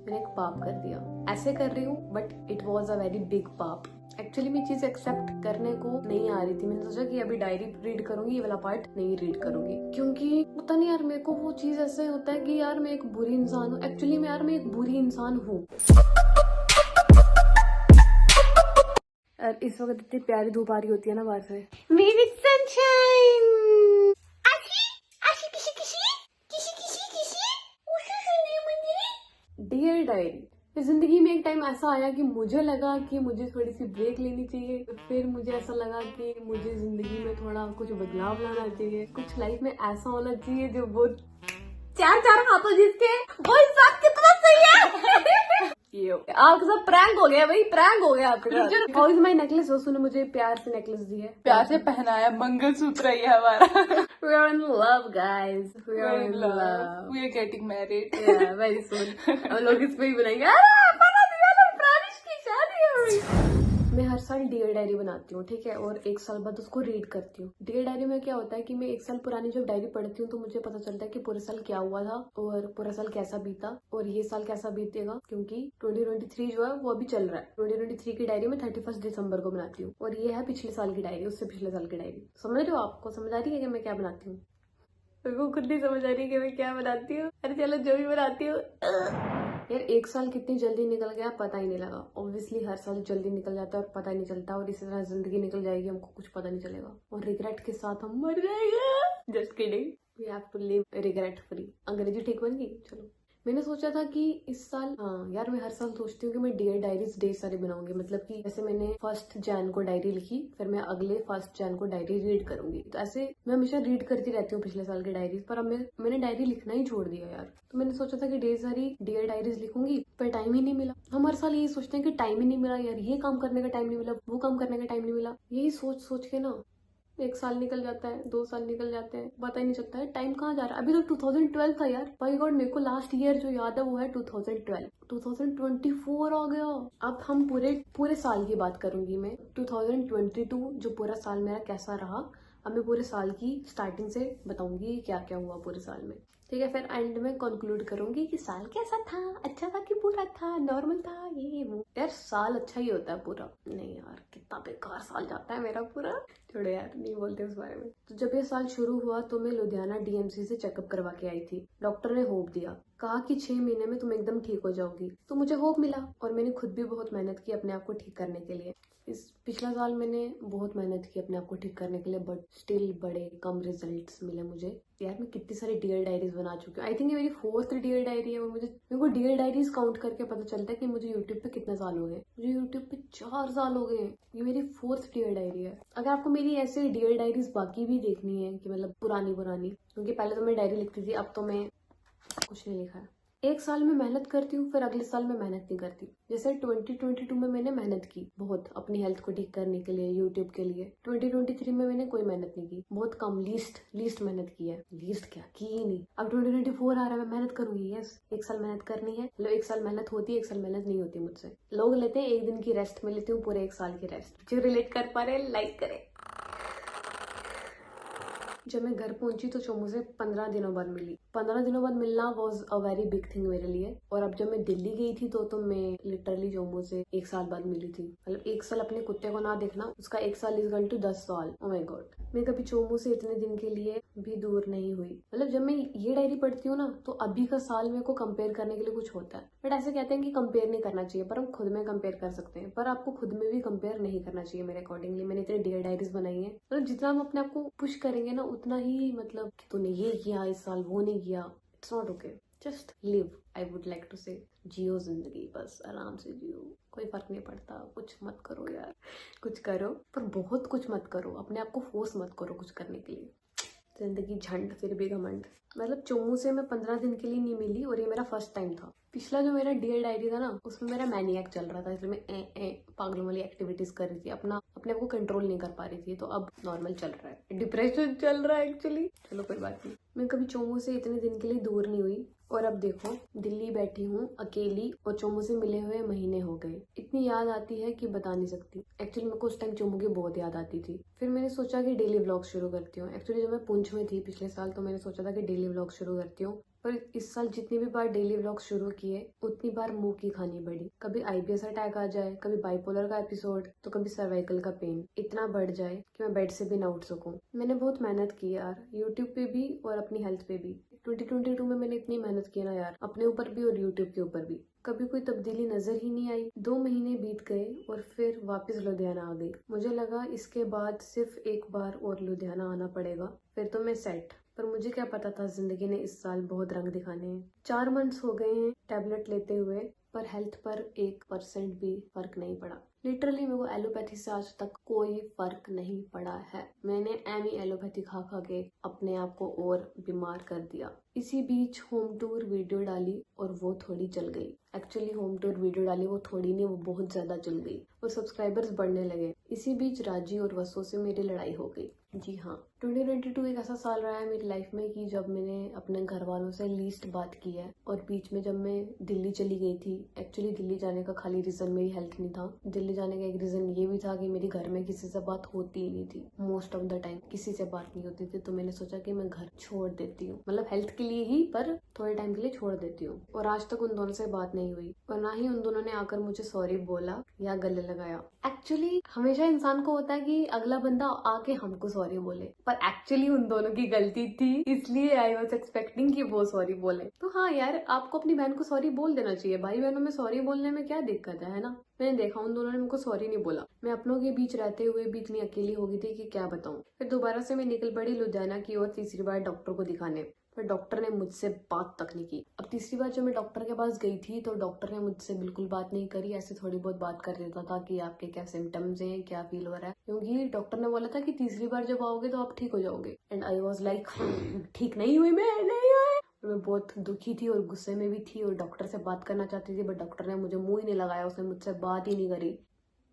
मैंने एक पाप कर दिया। ऐसे कर रही हूँ but it was a very big पाप। एक्चुअली मैं चीज एक्सेप्ट करने को नहीं आ रही थी। मैंने सोचा कि अभी डायरी रीड करूंगी, ये वाला पार्ट नहीं रीड करूंगी, क्योंकि पता नहीं यार मेरे को वो चीज ऐसे होता है कि यार मैं एक बुरी इंसान हूँ। एक्चुअली मैं एक बुरी इंसान हूँ। और इस वक्त इतनी प्यारी धूप आ रही होती है ना बाहर से। मेरी सनशाइन। डियर डायरी, जिंदगी में एक टाइम ऐसा आया कि मुझे लगा कि मुझे थोड़ी सी ब्रेक लेनी चाहिए। फिर मुझे ऐसा लगा कि मुझे जिंदगी में थोड़ा कुछ बदलाव लाना चाहिए। कुछ लाइफ में ऐसा होना चाहिए जो बहुत चार हाथों जिसके वो इंसान कितना सही है। ये आपके साथ प्रैंक हो गया भाई, प्रैंक हो गया आपके साथ। How is my necklace? वो ने मुझे प्यार से नेकलेस दी है, प्यार से पहनाया मंगलसूत्र है हमारा। We are in love guys, we are in love, we are getting married, yeah very soon। हम लोग इस पे ही बनाएंगे। अरे बना दिया ना, प्राणेश की शादी हो गई। मैं हर साल डियर डायरी बनाती हूँ, ठीक है, और एक साल बाद उसको रीड करती हूँ। डियर डायरी में क्या होता है कि मैं एक साल पुरानी जब डायरी पढ़ती हूँ तो मुझे पता चलता है कि पूरे साल क्या हुआ था और पूरा साल कैसा बीता और ये साल कैसा बीतेगा, क्योंकि 2023 जो है वो अभी चल रहा है। 2023 की डायरी में 31 दिसंबर को बनाती हूँ और ये है पिछले साल की डायरी, उससे पिछले साल की डायरी। समझ रहे हो? आपको समझ आ रही है कि मैं क्या बनाती हूँ? मेरे को खुद नहीं समझ आ रही है कि मैं क्या बनाती हूँ। अरे चलो जो भी बनाती हूँ। यार एक साल कितनी जल्दी निकल गया पता ही नहीं लगा। ऑब्वियसली हर साल जल्दी निकल जाता है और पता ही नहीं चलता, और इसी तरह जिंदगी निकल जाएगी, हमको कुछ पता नहीं चलेगा और रिग्रेट के साथ हम मर जाएंगे। Just kidding, we have to live regret free. अंग्रेजी ठीक बन गई? चलो। मैंने सोचा था कि इस साल, हाँ यार मैं हर साल सोचती हूँ कि मैं डियर डायरीज ढेर सारी बनाऊंगी। मतलब कि जैसे मैंने 1 जैन को डायरी लिखी, फिर मैं अगले 1 जैन को डायरी रीड करूंगी। तो ऐसे मैं हमेशा रीड करती रहती हूँ पिछले साल की डायरीज, पर अब मैंने डायरी लिखना ही छोड़ दिया यार। तो मैंने सोचा था कि ढेर सारी डियर डायरीज लिखूंगी, पर टाइम ही नहीं मिला। हम हर साल यही सोचते हैं कि टाइम ही नहीं मिला यार, ये काम करने का टाइम नहीं मिला, वो काम करने का टाइम नहीं मिला। यही सोच सोच के ना एक साल निकल जाता है, 2 साल निकल जाते हैं, पता ही नहीं चलता है टाइम कहाँ जा रहा है। अभी तो 2012 था यार। बाय गॉड, मेरे को लास्ट ईयर जो याद है वो है 2012। 2024 आ गया। अब हम पूरे साल की बात करूंगी मैं। 2022 जो पूरा साल मेरा कैसा रहा, अब मैं पूरे साल की स्टार्टिंग से बताऊंगी क्या क्या हुआ पूरे साल में, ठीक है। फिर एंड में कंक्लूड करूंगी कि साल कैसा था, अच्छा था कि बुरा था, नॉर्मल था, ये वो। यार साल अच्छा ही होता है पूरा। नहीं यार कितना बेकार साल जाता है मेरा पूरा। छोड़ो यार, नहीं बोलते उस बारे में। तो जब ये साल शुरू हुआ तो मैं लुधियाना डीएमसी से चेकअप करवा के आई थी। डॉक्टर ने होप दिया, कहा कि 6 महीने में तुम एकदम ठीक हो जाओगी। तो मुझे होप मिला और मैंने खुद भी बहुत मेहनत की अपने आप को ठीक करने के लिए। इस पिछला साल मैंने बहुत मेहनत की अपने आप को ठीक करने के लिए, बट स्टिल बड़े कम रिजल्ट्स मिले मुझे। यार मैं कितनी सारी डियर डायरीज बना चुकी हूँ। आई थिंक ये मेरी 4th डियर डायरी है और मेरे को डियर डायरीज काउंट करके पता चलता है कि मुझे यूट्यूब पे कितने साल हो गए। मुझे यूट्यूब पे 4 साल हो गए। ये मेरी 4th डियर डायरी है। अगर आपको मेरी ऐसे डियर डायरीज बाकी भी देखनी है कि मतलब पुरानी, क्योंकि पहले तो मैं डायरी लिखती थी, अब तो मैं कुछ नहीं लिखा है। एक साल में मेहनत करती हूँ, फिर अगले साल में मेहनत नहीं करती। जैसे 2022 में मैंने मेहनत की बहुत अपनी हेल्थ को ठीक करने के लिए, यूट्यूब के लिए। 2023 में मैंने कोई मेहनत नहीं की, बहुत कम, लीस्ट मेहनत की है। लीस्ट क्या की ही नहीं। अब 2024 आ रहा है, मैं मेहनत करूंगी। यस, एक साल मेहनत करनी है। मतलब एक साल मेहनत होती है, एक साल मेहनत नहीं होती मुझसे। लोग लेते हैं 1 दिन की रेस्ट, में लेती हूँ पूरे 1 साल की रेस्ट। जो रिलेट कर पा रहे लाइक करे। जब मैं घर पहुंची तो चोमू से 15 दिनों बाद मिली। 15 दिनों बाद मिलना was a very big thing मेरे लिए। और अब जब मैं दिल्ली गई थी तो मैं लिटरली चोमू से 1 साल बाद मिली थी। मतलब 1 साल अपने कुत्ते को ना देखना, उसका 1 साल इज इक्वल टू 10 साल। ओ माय गॉड, मैं कभी चोमू से इतने दिन के लिए भी दूर नहीं हुई। मतलब जब मैं ये डायरी पढ़ती हूँ ना तो अभी का साल मेरे को कंपेयर करने के लिए कुछ होता है, बट ऐसे कहते हैं कि कंपेयर नहीं करना चाहिए, पर हम खुद में कंपेयर कर सकते हैं। पर आपको खुद में भी कंपेयर नहीं करना चाहिए मेरे अकॉर्डिंगली। मैंने इतने डियर डायरीज बनाई है, मतलब जितना हम अपने आप को पुश करेंगे ना उतना ही, मतलब कि तूने ये किया इस साल, वो नहीं किया, it's not okay. Just live, I would like to say. जियो जिंदगी, बस आराम से जियो, कोई फर्क नहीं पड़ता। कुछ मत करो यार, कुछ करो पर बहुत कुछ मत करो। अपने आप को फोर्स मत करो कुछ करने के लिए। जिंदगी झंड फिर भी घमंड। मतलब चोमू से मैं 15 दिन के लिए नहीं मिली और ये मेरा फर्स्ट टाइम था। पिछला जो मेरा डियर डायरी था ना उसमें मेरा मैनिएक चल रहा था, इसलिए मैं पागलों वाली एक्टिविटीज कर रही थी, अपने आप को कंट्रोल नहीं कर पा रही थी। तो अब नॉर्मल चल रहा है, डिप्रेशन चल रहा है एक्चुअली। चलो कोई बात नहीं। मैं कभी चोमू से इतने दिन के लिए दूर नहीं हुई और अब देखो दिल्ली बैठी हूँ अकेली और चोमू से मिले हुए महीने हो गए। इतनी याद आती है कि बता नहीं सकती। एक्चुअली मेरे को उस टाइम चोमू की बहुत याद आती थी। फिर मैंने सोचा कि डेली व्लॉग शुरू करती हूँ। एक्चुअली जब मैं पुंछ में थी पिछले साल तो मैंने सोचा था कि डेली व्लॉग शुरू करती हूँ, और इस साल जितनी भी बार डेली व्लॉग शुरू किए उतनी बार मुंह की खानी पड़ी। कभी आईबीएस अटैक आ जाए, कभी बाइपोलर का एपिसोड, तो कभी सर्वाइकल का पेन इतना बढ़ जाए कि मैं बेड से भी ना उठ सकूं। मैंने बहुत मेहनत की यार, यूट्यूब पे भी और अपनी हेल्थ पे भी। 2022 में मैंने इतनी मेहनत की ना यार, अपने ऊपर भी और यूट्यूब के ऊपर भी। कभी कोई तब्दीली नजर ही नहीं आई। 2 महीने बीत गए और फिर वापस लुधियाना आ गई। मुझे लगा इसके बाद सिर्फ एक बार और लुधियाना आना पड़ेगा, फिर तो मैं सेट। पर मुझे क्या पता था जिंदगी ने इस साल बहुत रंग दिखाने हैं। 4 मंथ्स हो गए हैं टैबलेट लेते हुए, पर हेल्थ पर 1% भी फर्क नहीं पड़ा। लिटरली मेरे को एलोपैथी से आज तक कोई फर्क नहीं पड़ा है। मैंने एमी एलोपैथी खा खा के अपने आप को और बीमार कर दिया। इसी बीच होम टूर वीडियो डाली और वो थोड़ी चल गई। एक्चुअली होम टूर वीडियो डाली वो थोड़ी नहीं, वो बहुत ज्यादा चल गई और सब्सक्राइबर्स बढ़ने लगे। इसी बीच राजी और वसो से मेरी लड़ाई हो गई। जी हाँ, 2022 एक ऐसा साल रहा है मेरी लाइफ में कि जब मैंने अपने घर वालों से लीस्ट बात की है। और बीच में जब मैं दिल्ली चली गई थी, एक्चुअली दिल्ली जाने का खाली रीजन मेरी हेल्थ नहीं था। दिल्ली जाने का एक रीजन ये भी था कि मेरी घर में किसी से बात होती ही नहीं थी। मोस्ट ऑफ द टाइम किसी से बात नहीं होती थी, तो मैंने सोचा कि मैं घर छोड़ देती हूँ, मतलब हेल्थ के लिए ही, पर थोड़े टाइम के लिए छोड़ देती हूँ। और आज तक उन दोनों से बात नहीं हुई और ना ही उन दोनों ने आकर मुझे सॉरी बोला या गले लगाया। एक्चुअली हमेशा इंसान को होता है कि अगला बंदा आके हमको सॉरी बोले, पर एक्चुअली उन दोनों की गलती थी, इसलिए आई वॉज एक्सपेक्टिंग कि वो सॉरी बोले। तो हाँ यार, आपको अपनी बहन को सॉरी बोल देना चाहिए। भाई बहनों में सॉरी बोलने में क्या दिक्कत है ना। मैंने देखा उन दोनों ने मुझको सॉरी नहीं बोला। मैं अपनों के बीच रहते हुए भी इतनी अकेली हो गई थी कि क्या बताऊं। फिर दोबारा से मैं निकल पड़ी लुधियाना की और तीसरी बार डॉक्टर को दिखाने, पर डॉक्टर ने मुझसे बात तक नहीं की। अब तीसरी बार जब मैं डॉक्टर के पास गई थी तो डॉक्टर ने मुझसे बिल्कुल बात नहीं करी, ऐसे थोड़ी बहुत बात कर देता था कि आपके क्या सिम्टम्स हैं, क्या फील हो रहा है, क्योंकि डॉक्टर ने बोला था कि तीसरी बार जब आओगे तो आप ठीक हो जाओगे। एंड आई वॉज लाइक ठीक नहीं हुई मैं, नहीं हुई। मैं बहुत दुखी थी और गुस्से में भी थी और डॉक्टर से बात करना चाहती थी, बट डॉक्टर ने मुझे मुंह ही नहीं लगाया, उसने मुझसे बात ही नहीं करी।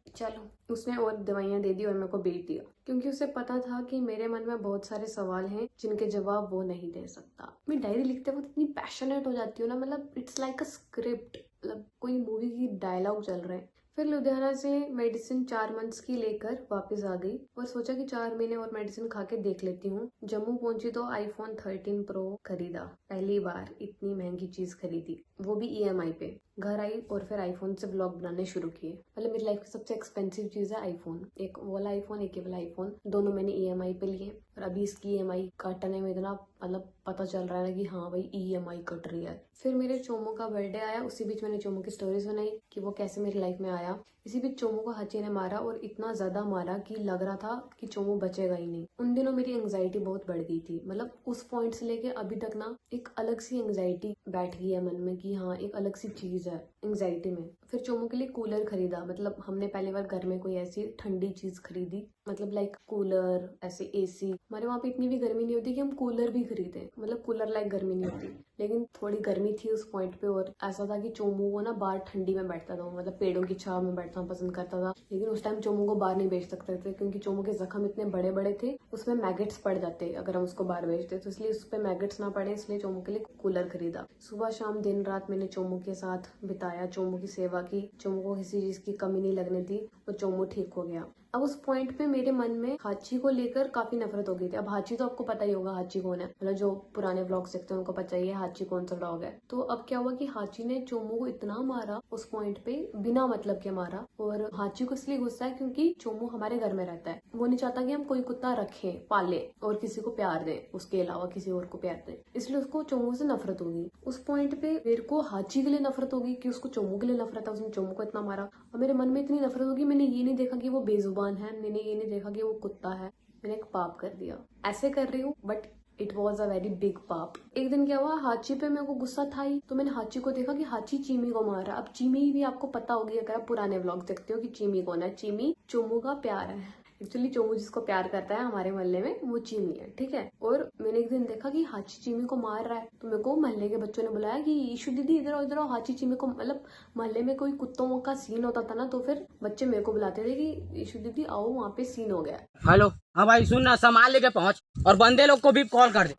चलो, उसने और दवाइयां दे दी और मेरे को भेज दिया, क्योंकि उसे पता था कि मेरे मन में बहुत सारे सवाल हैं जिनके जवाब वो नहीं दे सकता। मैं डायरी लिखते वक्त इतनी पैशनेट हो जाती हूँ ना, मतलब इट्स लाइक अ स्क्रिप्ट, मतलब कोई मूवी की डायलॉग चल रहे हैं। फिर लुधियाना से मेडिसिन 4 मंथ्स की लेकर वापस आ गई और सोचा कि 4 महीने और मेडिसिन खा के देख लेती हूँ। जम्मू पहुंची तो आईफोन 13 प्रो खरीदा। पहली बार इतनी महंगी चीज खरीदी, वो भी ईएमआई पे। घर आई और फिर आईफोन से ब्लॉग बनाने शुरू किए। मतलब मेरी लाइफ की सबसे एक्सपेंसिव चीज है आईफोन। एक वाला आईफोन, एक ये वाला आईफोन, दोनों मैंने ईएमआई पे लिए। और अभी इसकी ईएमआई काटने में इतना मतलब पता चल रहा है ना कि हाँ भाई ईएमआई कट रही है। फिर मेरे चोमो का बर्थडे आया, उसी बीच मैंने चोमो की स्टोरीज बनाई कि वो कैसे मेरी लाइफ में आया। इसी बीच चोमो को हाची ने मारा और इतना ज्यादा मारा कि लग रहा था कि चोमो बचेगा ही नहीं। उन दिनों मेरी एंग्जाइटी बहुत बढ़ गई थी, मतलब उस पॉइंट से लेके अभी तक ना एक अलग सी एंग्जाइटी बैठ गई है मन में कि हाँ एक अलग सी चीज है एंग्जाइटी में। फिर चोमो के लिए कूलर खरीदा, मतलब हमने पहली बार घर में कोई ऐसी ठंडी चीज खरीदी, मतलब लाइक कूलर, ऐसे एसी। हमारे वहाँ पे इतनी भी गर्मी नहीं होती कि हम कूलर भी खरीदे, मतलब कूलर लाइक गर्मी नहीं होती, लेकिन थोड़ी गर्मी थी उस पॉइंट पे। और ऐसा था कि चोमू को ना बाहर ठंडी में बैठता था, मतलब पेड़ों की छाव में बैठना पसंद करता था। लेकिन उस टाइम चोमू को बाहर नहीं भेज सकते थे क्योंकि चोमू के जख्म इतने बड़े बड़े थे, उसमें मैगेट्स पड़ जाते अगर हम उसको बाहर भेजते, तो इसलिए उस पर मैगेट्स ना पड़े, इसलिए चोमू के लिए कूलर खरीदा। सुबह शाम दिन रात मैंने चोमू के साथ बिताया, चोमू की सेवा की, चोमू को किसी चीज की कमी नहीं लगने दी और चोमू ठीक हो गया। अब उस पॉइंट पे मेरे मन में हाची को लेकर काफी नफरत हो गई थी। अब हाची तो आपको पता ही होगा हाची कौन है, मतलब जो पुराने व्लॉग्स देखते हैं उनको पता ही है हाची कौन सा डॉग है। तो अब क्या हुआ कि हाची ने चोमू को इतना मारा उस पॉइंट पे, बिना मतलब के मारा। और हाची को इसलिए गुस्सा है क्योंकि चोमू हमारे घर में रहता है, वो नहीं चाहता कि हम कोई कुत्ता रखें, पाले और किसी को प्यार दें, उसके अलावा किसी और को प्यार दें, इसलिए उसको चोमू से नफरत होगी। उस पॉइंट पे मेरे को हाची के लिए नफरत होगी कि उसको चोमू के लिए नफरत है, उसने चोमू को इतना मारा। और मेरे मन में इतनी नफरत होगी, मैंने ये नहीं देखा कि वो बेजुबान है, मैंने ये नहीं देखा कि वो कुत्ता है, मैंने एक पाप कर दिया। ऐसे कर रही हूँ but it was a very big पाप। एक दिन क्या हुआ, हाची पे मेरे को गुस्सा था ही, तो मैंने हाची को देखा कि हाची चीमी को मार रहा। अब चीमी भी आपको पता होगी अगर आप पुराने व्लॉग देखते हो कि चीमी कौन है। चीमी चोमू का प्यार है। एक्चुअली चोमू जिसको प्यार करता है हमारे मोहल्ले में वो चीमी है, ठीक है। और मैंने एक दिन देखा कि हाची चीमी को मार रहा है, तो मेरे को मोहल्ले के बच्चों ने बुलाया कि ईशु दीदी इधर आओ इधर आओ, हाची चीमी को, मतलब मोहल्ले में कोई कुत्तों का सीन होता था ना तो फिर बच्चे मेरे को बुलाते थे कि ईशु दीदी आओ वहाँ पे सीन हो गया। हेलो, हाँ भाई सुन ना, सामान लेके पहुंच और बंदे लोग को भी कॉल कर दे।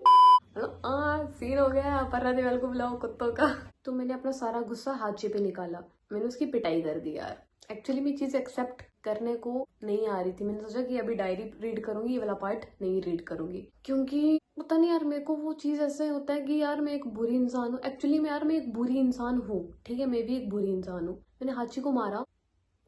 सीन हो गया, पर्रा देवाल को बुलाओ कुत्तों का। तो मैंने अपना सारा गुस्सा हाची पे निकाला, मैंने उसकी पिटाई कर दी यार। एक्चुअली मैं चीज एक्सेप्ट करने को नहीं आ रही थी। मैंने सोचा कि अभी डायरी रीड करूंगी, ये वाला पार्ट नहीं रीड करूंगी, क्योंकि पता नहीं यार मेरे को वो चीज ऐसे होता है कि यार मैं एक बुरी इंसान हूँ। एक्चुअली मैं एक बुरी इंसान हूँ, ठीक है, मैं भी एक बुरी इंसान हूँ। मैंने हाची को मारा।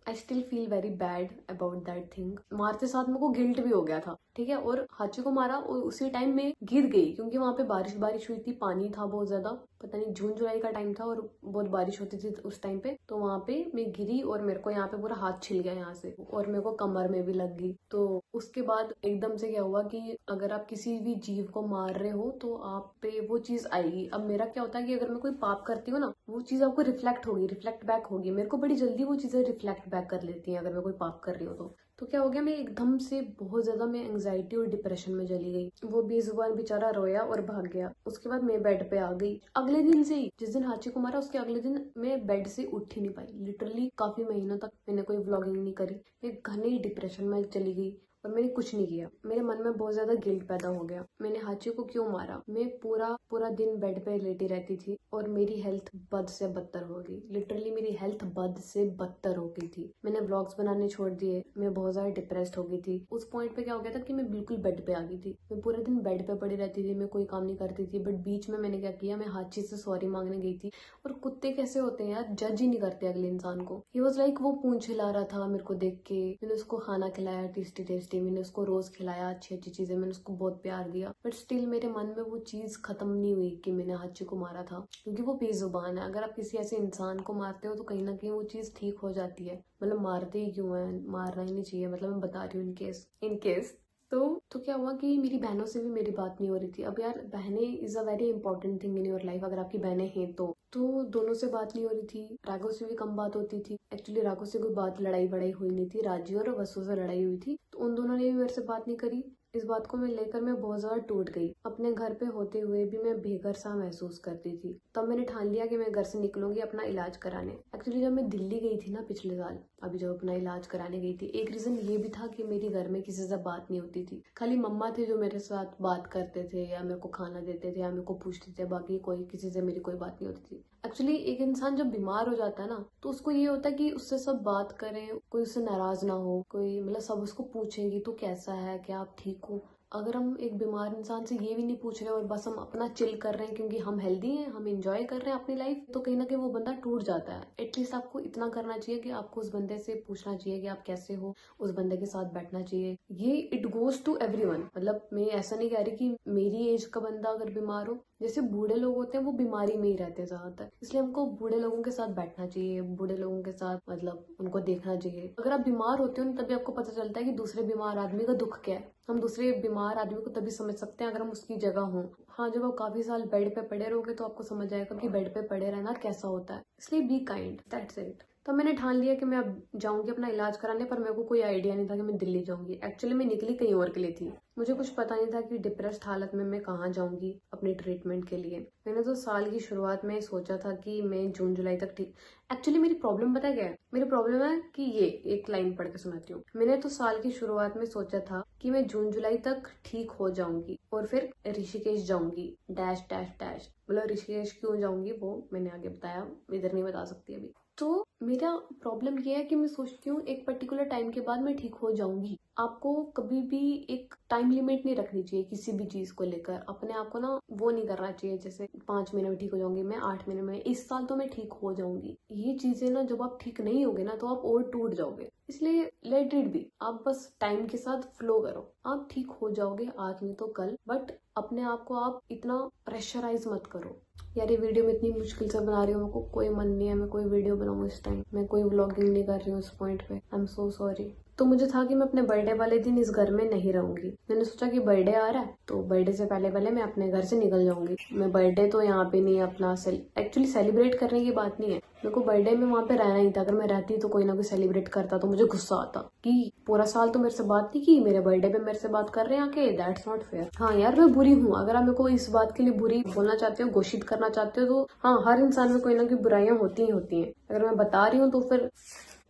I still feel very bad about that thing. मारते साथ मेरे को गिल्ट भी हो गया था, ठीक है। और हाची को मारा और उसी टाइम में गिर गई, क्योंकि वहां पे बारिश हुई थी, पानी था बहुत ज्यादा। पता नहीं जून जुलाई का टाइम था और बहुत बारिश होती थी उस टाइम पे। तो वहां पे मैं गिरी और मेरे को यहाँ पे पूरा हाथ छिल गया यहाँ से, और मेरे को कमर में भी लग गई। तो उसके बाद एकदम से क्या हुआ कि अगर आप किसी भी जीव को मार रहे हो तो आप पे वो चीज आएगी। अब मेरा क्या होता है कि अगर मैं कोई पाप करती हूँ ना, वो चीज आपको रिफ्लेक्ट बैक होगी। मेरे को बड़ी जल्दी वो चीजें रिफ्लेक्ट बैक कर लेती हैं अगर मैं कोई पाप कर रही हूँ तो क्या हो गया, मैं एकदम से बहुत ज्यादा मैं एंग्जाइटी और डिप्रेशन में चली गई। वो बेजुबान बेचारा रोया और भाग गया। उसके बाद मैं बेड पे आ गई। अगले दिन से ही, जिस दिन हाची को मारा उसके अगले दिन मैं बेड से उठ ही नहीं पाई। लिटरली काफी महीनों तक मैंने कोई व्लॉगिंग नहीं करी। मैं घने डिप्रेशन में चली गई और मैंने कुछ नहीं किया। मेरे मन में बहुत ज्यादा गिल्ट पैदा हो गया, मैंने हाची को क्यों मारा। मैं पूरा दिन बेड पे लेटी रहती थी और मेरी हेल्थ बद से बदतर हो गई। लिटरली मेरी हेल्थ बद से बदतर हो गई थी। मैंने व्लॉग्स बनाने छोड़ दिए। मैं बहुत ज्यादा डिप्रेस्ड हो गई थी। उस पॉइंट पे क्या हो गया था कि मैं बिल्कुल बेड पे आ गई थी। मैं पूरे दिन बेड पे पड़ी रहती थी, मैं कोई काम नहीं करती थी। बट बीच में मैंने क्या किया, मैं हाची से सॉरी मांगने गई थी। और कुत्ते कैसे होते हैं यार, जज ही नहीं करते अगले इंसान को। ही वाज लाइक, वो पूंछ हिला रहा था मेरे को देख के। मैंने उसको खाना खिलाया टेस्टी, मैंने उसको रोज खिलाया अच्छी चीजें, मैंने उसको बहुत प्यार दिया। बट स्टिल मेरे मन में वो चीज खत्म नहीं हुई कि मैंने हाची को मारा था, क्योंकि वो बेजुबान है। अगर आप किसी ऐसे इंसान को मारते हो तो कहीं ना कहीं वो चीज ठीक हो जाती है। मतलब मारते ही क्यों है, मारना ही नहीं चाहिए। मतलब मैं बता रही हूँ इन केस तो क्या हुआ कि मेरी बहनों से भी मेरी बात नहीं हो रही थी। अब यार बहनें is a very important thing in your life. अगर आपकी बहनें हैं तो दोनों से बात नहीं हो रही थी। राघव से भी कम बात होती थी। एक्चुअली राघव से कोई बात लड़ाई बड़ाई हुई नहीं थी, राजी और वसु से लड़ाई हुई थी। तो उन दोनों ने भी मेरे से बात नहीं करी। इस बात को मैं लेकर मैं बहुत ज्यादा टूट गई। अपने घर पे होते हुए भी मैं बेघर सा महसूस करती थी। तब मैंने ठान लिया कि मैं घर से निकलूंगी अपना इलाज कराने। एक्चुअली जब मैं दिल्ली गई थी ना पिछले साल, अभी जब अपना इलाज कराने गई थी, एक रीजन ये भी था कि मेरी घर में किसी से बात नहीं होती थी। खाली मम्मा थे जो मेरे साथ बात करते थे या मेरे को खाना देते थे या मेरे को पूछते थे। बाकी कोई किसी से मेरी कोई बात नहीं होती थी। एक्चुअली एक इंसान जब बीमार हो जाता है ना, तो उसको ये होता है कि उससे सब बात करें, कोई उससे नाराज ना हो, कोई मतलब सब उसको पूछेंगी तो कैसा है, क्या आप ठीक हो। अगर हम एक बीमार इंसान से ये भी नहीं पूछ रहे और बस हम अपना चिल कर रहे हैं क्योंकि हम हेल्दी हैं, हम एंजॉय कर रहे हैं अपनी लाइफ, तो कहीं ना कहीं वो बंदा टूट जाता है। एटलीस्ट आपको इतना करना चाहिए कि आपको उस बंदे से पूछना चाहिए कि आप कैसे हो, उस बंदे के साथ बैठना चाहिए। ये इट गोज टू एवरीवन। मतलब मैं ऐसा नहीं कह रही कि मेरी एज का बंदा अगर बीमार हो, जैसे बूढ़े लोग होते हैं वो बीमारी में ही रहते हैं ज्यादातर, इसलिए हमको बूढ़े लोगों के साथ बैठना चाहिए, बूढ़े लोगों के साथ मतलब उनको देखना चाहिए। अगर आप बीमार होते हो ना, तभी आपको पता चलता है कि दूसरे बीमार आदमी का दुख क्या है। हम दूसरे बीमार आदमी को तभी समझ सकते हैं अगर हम उसकी जगह हों। हाँ, जब आप काफी साल बेड पे पड़े रहोगे तो आपको समझ आएगा कि बेड पे पड़े रहना कैसा होता है। इसलिए बी काइंड, दैट्स इट। तो मैंने ठान लिया कि मैं अब जाऊंगी अपना इलाज कराने, पर मेरे को कोई आइडिया नहीं था कि मैं दिल्ली जाऊंगी। एक्चुअली मैं निकली कहीं और के लिए थी। मुझे कुछ पता नहीं था कि डिप्रेस्ड हालत में मैं कहाँ जाऊंगी अपने ट्रीटमेंट के लिए। मैंने तो साल की शुरुआत में सोचा था कि मैं जून जुलाई तक ठीक। एक्चुअली मेरी प्रॉब्लम पता क्या है, मेरी प्रॉब्लम है कि ये एक लाइन पढ़ के सुनाती हूँ। मैंने तो साल की शुरुआत में सोचा था कि मैं जून जुलाई तक ठीक हो जाऊंगी और फिर ऋषिकेश जाऊंगी डैश डैश डैश। मतलब ऋषिकेश क्यों जाऊंगी वो मैंने आगे बताया, इधर नहीं बता सकती अभी। तो मेरा प्रॉब्लम ये है कि मैं सोचती हूँ एक पर्टिकुलर टाइम के बाद मैं ठीक हो जाऊंगी। आपको कभी भी एक टाइम लिमिट नहीं रखनी चाहिए किसी भी चीज को लेकर। अपने आप को ना वो नहीं करना चाहिए जैसे 5 महीने में ठीक हो जाऊंगी, मैं 8 महीने में, इस साल तो मैं ठीक हो जाऊंगी। ये चीजें ना जब आप ठीक नहीं होगे ना तो आप और टूट जाओगे। इसलिए लेट इट बी। आप बस टाइम के साथ फ्लो करो, आप ठीक हो जाओगे आज नहीं तो कल। बट अपने आप को आप इतना प्रेशराइज मत करो। यार ये वीडियो मैं इतनी मुश्किल से बना रही हूँ, मेरे को कोई मन नहीं है मैं कोई वीडियो बनाऊँ इस टाइम। मैं कोई व्लॉगिंग नहीं कर रही हूँ इस पॉइंट पे। I am so sorry. तो मुझे था कि मैं अपने बर्थडे वाले दिन इस घर में नहीं रहूंगी। मैंने सोचा कि बर्थडे आ रहा है तो बर्थडे से पहले पहले मैं अपने घर से निकल जाऊंगी। मैं बर्थडे तो यहाँ पे नहीं अपना एक्चुअली सेलिब्रेट करने की बात नहीं है। मेरे को बर्थडे में वहाँ पे रहना ही था। अगर मैं रहती तो कोई ना कोई सेलिब्रेट करता तो मुझे गुस्सा आता कि पूरा साल तो मेरे से बात नहीं की, मेरे बर्थडे पे मेरे से बात कर रहे हैं आके, दैट्स नॉट फेयर। हाँ यार मैं बुरी हूँ। अगर आप मेरे को इस बात के लिए बुरी बोलना चाहते हो, घोषित करना चाहते हो, तो हाँ हर इंसान में कोई ना कोई बुराइयां होती ही होती हैं। अगर मैं बता रही हूँ तो फिर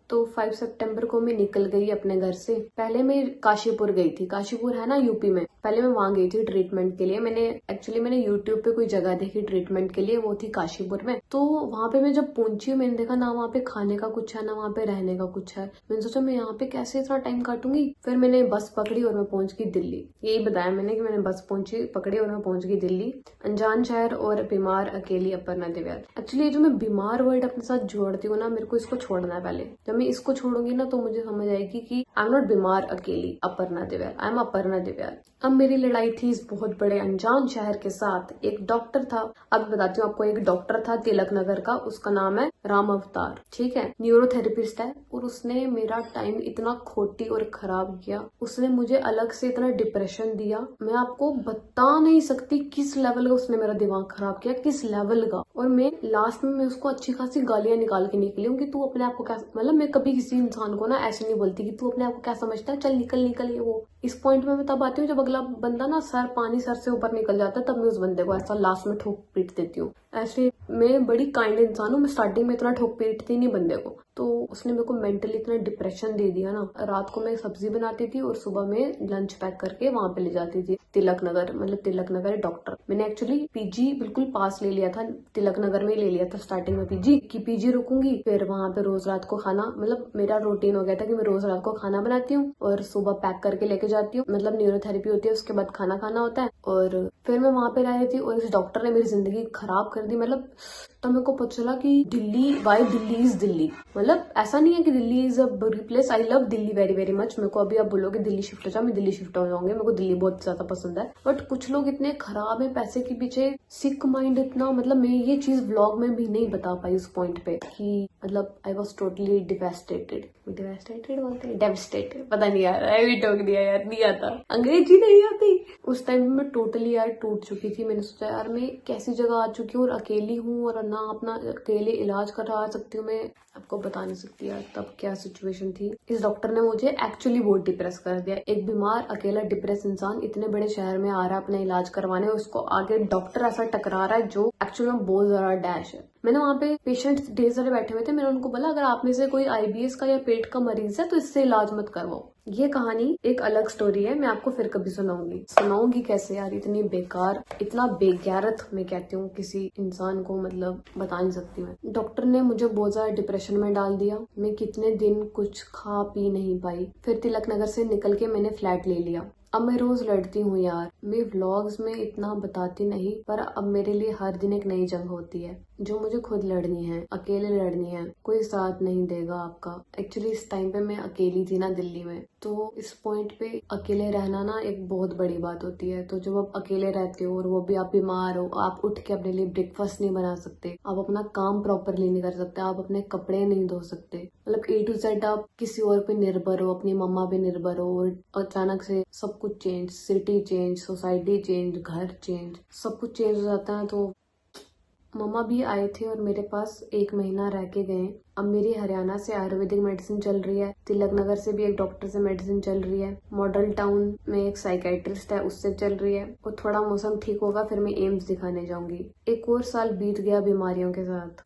5 सितंबर को मैं निकल गई अपने घर से। पहले मैं काशीपुर गई थी। काशीपुर है ना यूपी में, पहले मैं वहां गई थी ट्रीटमेंट के लिए। मैंने यूट्यूब पे कोई जगह देखी ट्रीटमेंट के लिए, वो थी काशीपुर में। तो वहां पे मैं जब पहुंची, मैंने देखा ना वहाँ पे खाने का कुछ है ना वहाँ पे रहने का कुछ है। मैंने सोचा मैं यहाँ पे कैसे इतना टाइम काटूंगी। फिर मैंने बस पकड़ी और मैं पहुंच गई दिल्ली। यही बताया मैंने कि मैंने बस पकड़ी और मैं पहुंच गई दिल्ली। अनजान शहर और बीमार अकेली अपर्णा दिव्याल। एक्चुअली जो मैं बीमार वर्ड अपने साथ जोड़ती हूँ ना, मेरे को इसको छोड़ना है पहले। जब मैं इसको छोड़ूंगी ना तो मुझे समझ आएगी कि आई एम नॉट बीमार अकेली अपर्णा दिव्याल, आई एम अपर्णा दिव्याल। अब मेरी लड़ाई थी इस बहुत बड़े अनजान शहर के साथ। एक डॉक्टर था, अब बताती हूँ आपको। एक डॉक्टर था तिलक नगर का, उसका नाम है राम अवतार, ठीक है, न्यूरोथेरेपिस्ट है। और उसने मेरा टाइम इतना खोटी और खराब किया। उसने मुझे अलग से इतना डिप्रेशन दिया, मैं आपको बता नहीं सकती किस लेवल का उसने मेरा दिमाग खराब किया, किस लेवल का। और मैं लास्ट में मैं उसको अच्छी खासी गालियां निकाल के निकली हूँ कि तू अपने आप को क्या, मतलब मैं कभी किसी इंसान को ना ऐसे नहीं बोलती कि तू अपने आप को क्या समझता है, चल निकल निकल। ये वो इस पॉइंट में मैं तब आती हूँ जब अगला बंदा ना सर से ऊपर निकल जाता है, तब मैं उस बंदे को ऐसा लास्ट में ठोक पीट देती हूँ। ऐसे मैं बड़ी काइंड इंसान हूँ, मैं स्टार्टिंग में इतना ठोक पीटती नहीं बंदे को। तो उसने मेरे को मेंटली इतना डिप्रेशन दे दिया ना। रात को मैं सब्जी बनाती थी और सुबह में लंच पैक करके वहां पे ले जाती थी तिलक नगर, मतलब तिलक नगर डॉक्टर। मैंने एक्चुअली पीजी बिल्कुल पास ले लिया था, तिलक नगर में ले लिया था स्टार्टिंग में पीजी की पीजी रुकूंगी। फिर वहां पे रोज रात को खाना, मतलब मेरा रूटीन हो गया था कि मैं रोज रात को खाना बनाती हूँ और सुबह पैक करके लेके जाती हूँ। मतलब न्यूरोथेरेपी होती है, उसके बाद खाना खाना होता है। और फिर मैं वहां पे रह रही थी और इस डॉक्टर ने मेरी जिंदगी खराब कर दी। मतलब तब मेरे को पता चला कि दिल्ली, वाई दिल्ली इज दिल्ली। मतलब ऐसा नहीं है कि दिल्ली इज अ बुरी place, I love Delhi very very much. मेरे को अभी आप बोलोगे दिल्ली शिफ्ट हो जाओ, मैं दिल्ली शिफ्ट हो जाऊंगी, मेरे को दिल्ली बहुत ज्यादा पसंद है। बट कुछ लोग इतने खराब है पैसे के पीछे, सिक माइंड इतना। मतलब मैं ये चीज व्लॉग में भी नहीं बता पाई उस पॉइंट पे कि मतलब आई वॉज टोटली डिवेस्टेटेड बोलते हैं, डेविस्टेटेड, पता नहीं यार, आई भी टोक दिया यार, नहीं आता, अंग्रेजी नहीं आती। उस टाइम मैं टोटली यार टूट चुकी थी। मैंने सोचा यार मैं कैसी जगह आ चुकी हूँ और अकेली हूँ और ना अपना अकेले इलाज करा सकती हूँ। मैं आपको बता नहीं सकती यार तब क्या सिचुएशन थी। इस डॉक्टर ने मुझे एक्चुअली बहुत डिप्रेस कर दिया। एक बीमार अकेला डिप्रेस इंसान इतने बड़े शहर में आ रहा है अपना इलाज करवाने, और उसको आगे डॉक्टर ऐसा टकरा रहा है जो एक्चुअली में बहुत ज्यादा डैश है। मैंने वहाँ पे पेशेंट्स ढेर सारे बैठे हुए थे, मैंने उनको बोला अगर आप में से कोई आईबीएस का या पेट का मरीज है तो इससे इलाज मत करवाओ। ये कहानी एक अलग स्टोरी है, मैं आपको फिर कभी सुनाऊंगी कैसे यार, इतनी बेकार, इतना बेगैरत मैं कहती हूँ किसी इंसान को, मतलब बता नहीं सकती मैं। डॉक्टर ने मुझे बहुत ज्यादा डिप्रेशन में डाल दिया। मैं कितने दिन कुछ खा पी नहीं पाई। फिर तिलक नगर से निकल के मैंने फ्लैट ले लिया। अब मैं रोज लड़ती हूँ यार, मैं व्लॉग्स में इतना बताती नहीं, पर अब मेरे लिए हर दिन एक नई जंग होती है जो मुझे खुद लड़नी है, अकेले लड़नी है, कोई साथ नहीं देगा आपका। एक्चुअली इस टाइम पे मैं अकेली थी ना दिल्ली में, तो इस पॉइंट पे अकेले रहना ना एक बहुत बड़ी बात होती है। तो जब आप अकेले रहते हो और वो भी आप बीमार हो, आप उठ के अपने लिए ब्रेकफास्ट नहीं बना सकते, आप अपना काम प्रॉपरली नहीं कर सकते, आप अपने कपड़े नहीं धो सकते, मतलब A to Z आप किसी और पे निर्भर हो, अपनी मम्मा पे निर्भर हो, और अचानक से सब कुछ change, city change, society change, घर चेंज, सब कुछ चेंज हो जाता है। तो मम्मा भी आए थे और मेरे पास 1 महीना रह के गए। अब मेरी हरियाणा से आयुर्वेदिक मेडिसिन चल रही है, तिलक नगर से भी एक डॉक्टर से मेडिसिन चल रही है, मॉडल टाउन में एक साइकेट्रिस्ट है उससे चल रही है, और थोड़ा मौसम ठीक होगा फिर मैं एम्स दिखाने जाऊंगी। एक और साल बीत गया बीमारियों के साथ।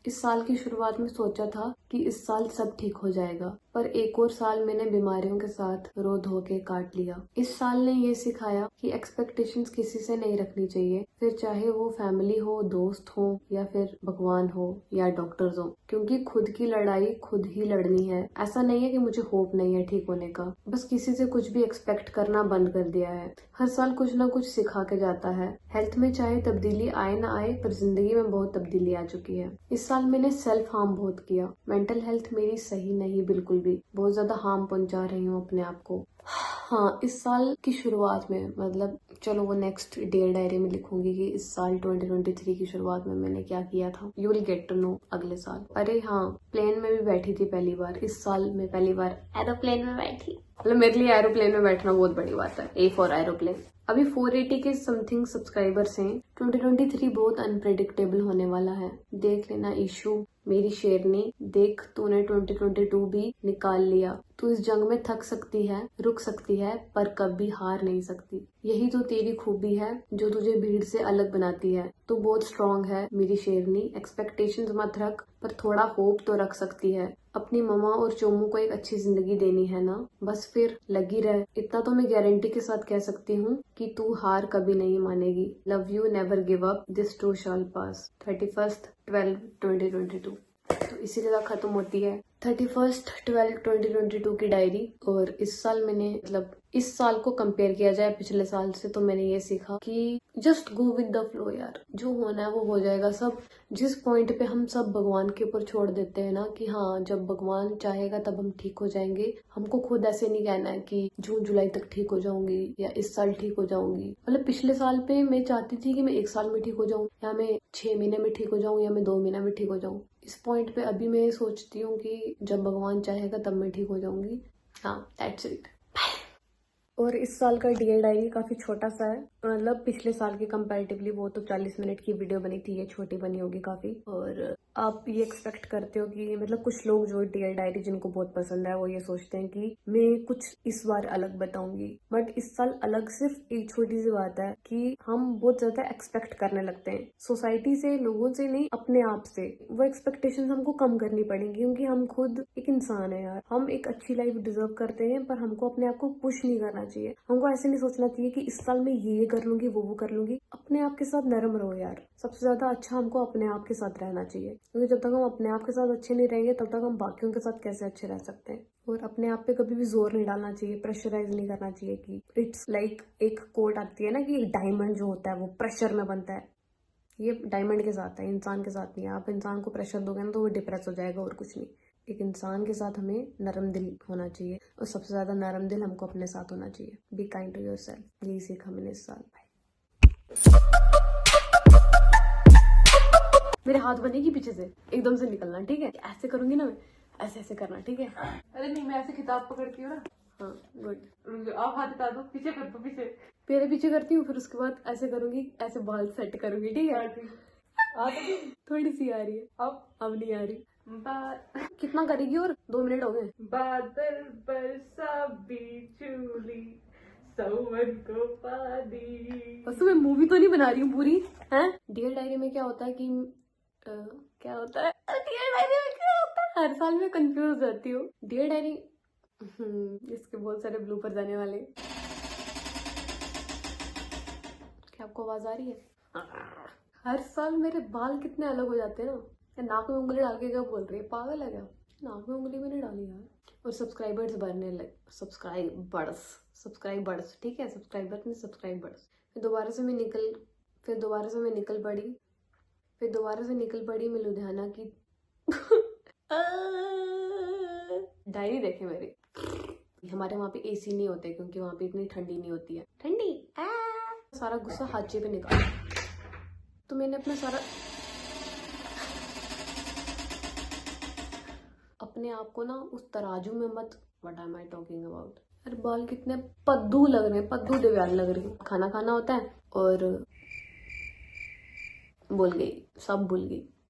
इस साल की शुरुआत में सोचा था कि इस साल सब ठीक हो जाएगा, पर एक और साल मैंने बीमारियों के साथ रो धो के काट लिया। इस साल ने ये सिखाया कि एक्सपेक्टेशंस किसी से नहीं रखनी चाहिए, फिर चाहे वो फैमिली हो, दोस्त हो, या फिर भगवान हो या डॉक्टर्स हो, क्योंकि खुद की लड़ाई खुद ही लड़नी है। ऐसा नहीं है कि मुझे होप नहीं है ठीक होने का, बस किसी से कुछ भी एक्सपेक्ट करना बंद कर दिया है। हर साल कुछ ना कुछ सिखा के जाता है। हेल्थ में चाहे तब्दीली आए ना आए, पर जिंदगी में बहुत तब्दीली आ चुकी है। इस साल मैंने सेल्फ हार्म बहुत किया। मेंटल हेल्थ मेरी सही नहीं, बिल्कुल भी, बहुत ज्यादा हार्म पहुंचा रही हूँ अपने आप को। हाँ, इस साल की शुरुआत में, मतलब चलो वो नेक्स्ट डियर डायरी में लिखूंगी कि इस साल 2023 की शुरुआत में मैंने क्या किया था। You will get to know अगले साल। अरे हाँ, प्लेन में भी बैठी थी पहली बार इस साल में, पहली बार एरोप्लेन में बैठी। मतलब मेरे लिए एरोप्लेन में बैठना बहुत बड़ी बात है। A for aeroplane. अभी 480 के समथिंग सब्सक्राइबर्स हैं। 2023 बहुत अनप्रेडिक्टेबल होने वाला है। देख लेना इशू, मेरी शेरनी, देख तूने 2022 भी निकाल लिया। तू इस जंग में थक सकती है, रुक सकती है, पर कभी हार नहीं सकती। यही तो तेरी खूबी है जो तुझे भीड़ से अलग बनाती है। तू बहुत स्ट्रांग है मेरी शेरनी, एक्सपेक्टेशंस मत रख, पर थोड़ा होप तो रख सकती है। अपनी ममा और चोमू को एक अच्छी जिंदगी देनी है ना, बस फिर लगी रह। इतना तो मैं गारंटी के साथ कह सकती हूँ कि तू हार कभी नहीं मानेगी। Love you, never give up, this too shall pass. 31/12/2022। तो इसी तरह खत्म होती है 31/12/2022 की डायरी। और इस साल मैंने मतलब इस साल को कंपेयर किया जाए पिछले साल से तो मैंने ये सीखा कि just go with the flow यार, जो होना है वो हो जाएगा। सब जिस पॉइंट पे हम सब भगवान के ऊपर छोड़ देते हैं ना कि हाँ जब भगवान चाहेगा तब हम ठीक हो जाएंगे, हमको खुद ऐसे नहीं कहना है कि जून जुलाई तक ठीक हो जाऊंगी या इस साल ठीक हो जाऊंगी। मतलब पिछले साल पे मैं चाहती थी कि मैं 1 साल में ठीक हो जाऊं, या मैं 6 महीने में ठीक हो जाऊं, या मैं 2 महीने में ठीक हो जाऊं। इस पॉइंट पे अभी मैं सोचती हूँ कि जब भगवान चाहेगा तब मैं ठीक हो जाऊंगी। हाँ, दैट्स इट। और इस साल का डियर डायरी काफी छोटा सा है, मतलब पिछले साल के कंपैरेटिवली वो तो 40 मिनट की वीडियो बनी थी, ये छोटी बनी होगी काफी। और आप ये एक्सपेक्ट करते हो कि मतलब कुछ लोग जो डियर डायरी जिनको बहुत पसंद है वो ये सोचते हैं कि मैं कुछ इस बार अलग बताऊंगी, बट इस साल अलग सिर्फ एक छोटी सी बात है कि हम बहुत ज्यादा एक्सपेक्ट करने लगते हैं सोसाइटी से, लोगों से नहीं, अपने आप से। वो एक्सपेक्टेशन हमको कम करनी पड़ेंगी क्योंकि हम खुद एक इंसान है यार। हम एक अच्छी लाइफ डिजर्व करते हैं, पर हमको अपने आप को पुश नहीं करना चाहिए। हमको ऐसे नहीं सोचना चाहिए कि इस साल मैं ये कर लूंगी वो कर लूंगी। अपने आप के साथ नरम रहो यार। सबसे ज्यादा अच्छा हमको अपने आप के साथ रहना चाहिए, क्योंकि जब तक हम अपने आप के साथ अच्छे नहीं रहेंगे तब तक हम बाकियों के साथ कैसे अच्छे रह सकते हैं। और अपने आप पे कभी भी जोर नहीं डालना चाहिए, प्रेशराइज नहीं करना चाहिए कि इट्स लाइक एक कोट आती है ना कि डायमंड जो होता है वो प्रेशर में बनता है। ये डायमंड के साथ है, इंसान के साथ नहीं है। आप इंसान को प्रेशर दोगे ना तो वो डिप्रेस हो जाएगा और कुछ नहीं। एक इंसान के साथ हमें नरम दिल होना चाहिए, और सबसे ज्यादा नरम दिल हमको अपने साथ होना चाहिए। Be kind to yourself. यही सीखा मैंने इस साल। मेरे हाथ बनेगी पीछे से एकदम से निकलना, ठीक है? ऐसे करूंगी ना मैं, ऐसे ऐसे करना, ठीक है? अरे नहीं, मैं ऐसे किताब पकड़ती हूँ ना। हाँ, गुड। आप हाथ हटा दो, पीछे कर दो, पीछे। पहले पीछे करती हूँ, फिर उसके बाद ऐसे करूंगी, ऐसे बाल सेट करूंगी, ठीक है? थोड़ी सी आ रही है, अब नहीं आ रही। कितना करेगी? और 2 मिनट हो गए। बादल बरसा बिचूली, सवन को पानी। बस मैं मूवी तो नहीं बना रही हूँ पूरी, है? डियर डायरी में क्या होता है कि क्या होता है डियर डायरी में क्या होता है, हर साल मैं कंफ्यूज हो जाती हूँ। डियर डायरी इसके बहुत सारे ब्लूपर्स आने वाले। क्या आपको आवाज आ रही है? हर साल मेरे बाल कितने अलग हो जाते हैं ना। नाक में उंगली डाल के क्या बोल रही है, पागल है क्या? नाक में उंगली भी नहीं डाली यार। और सब्सक्राइबर्स बढ़ने लगे, सब्सक्राइबर्स, ठीक है? सब्सक्राइबर्स नहीं, सब्सक्राइबर्स। फिर दोबारा से मैं निकल पड़ी मैं लुधियाना की डायरी देखे मेरी। हमारे वहाँ पे एसी नहीं होते क्योंकि वहाँ पे इतनी ठंडी नहीं होती है। ठंडी सारा गुस्सा हाचे पे निकाला, तो मैंने अपना सारा अपने आप को ना उस तराजू में मत, what am I talking about. अरे बाल कितने पद्दू लग रहे हैं, पद्दू देवयाल लग रही हूँ। खाना खाना होता है और भूल गई, सब भूल गई।